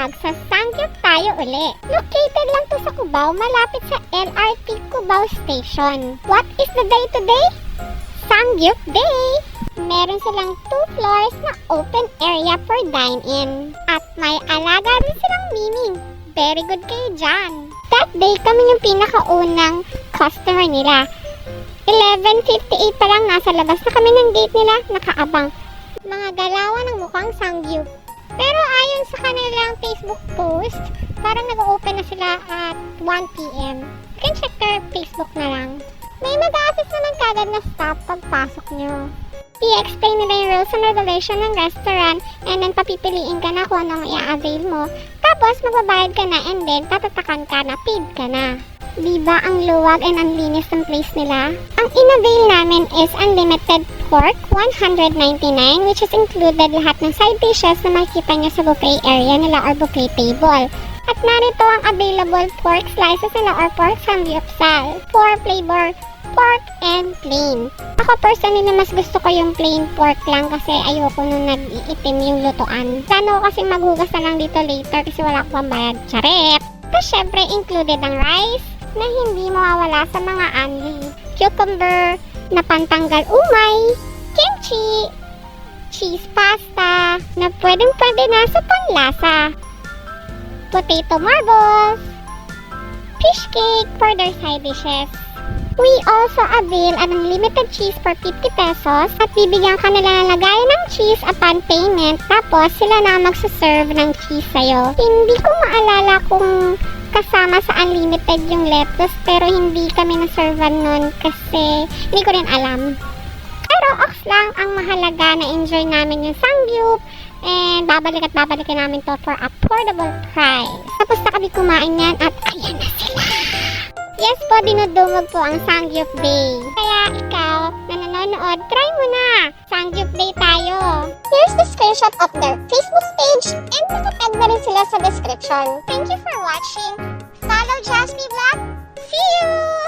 magsasangyup tayo uli. Located lang to sa Cubao, malapit sa LRT Cubao Station. What is the day today? Sangyup Day! Meron silang 2 floors na open area for dine-in. At may alaga rin silang miming. Very good kayo dyan. That day, kami yung pinakaunang customer nila. 11:58 pa lang, nasa labas na kami ng gate nila, nakaabang. Mga galawan ng mukhang sangyup. Pero ayon sa kanilang Facebook post, parang nag-open na sila at 1 p.m. You can check their Facebook na lang. May mag-a-assist naman kagad na staff pagpasok nyo. I-explain nila yung rules and regulation ng restaurant and then papipiliin ka na kung anong i-avail mo. Tapos magbabayad ka na and then tatatakan ka na, paid ka na. Diba ang luwag and ang linis ng place nila? Ang in-avail namin is unlimited pork, 199, which is included lahat ng side dishes na makikita nyo sa buffet area nila or buffet table. At narito ang available pork slices nila or pork samgyeopsal. 4 flavor, pork and plain. Ako personally mas gusto ko yung plain pork lang kasi ayoko nung nag-iitim yung lutuan. Plano ko kasi maghugas na lang dito later kasi wala akong pambayad. Charet! Tapos syempre included ang rice na hindi mawawala sa mga unli. Cucumber na pantanggal umay, kimchi, cheese pasta na pwedeng-pwede na sa panlasa, potato marbles, fish cake for their side dishes. We also avail an unlimited cheese for 50 pesos at bibigyan ka nila ng lagayan ng cheese upon payment tapos sila na magsaserve ng cheese sa'yo. Hindi ko maalala kung kasama sa unlimited yung lettuce pero hindi kami naservan nun kasi hindi ko rin alam. Pero ox lang ang mahalaga na enjoy namin yung sangyup and babalik at babalikin namin to for affordable price. Tapos na kami kumain yan at ayan na sila. Yes po, dinudumog po ang Sangyup Day. Kaya ikaw na nanonood, try mo na! Sangyup Day tayo! Here's the screenshot of their Facebook page and nakatag na rin sila sa description. Thank you for watching! Follow Jasmine Vlog! See you!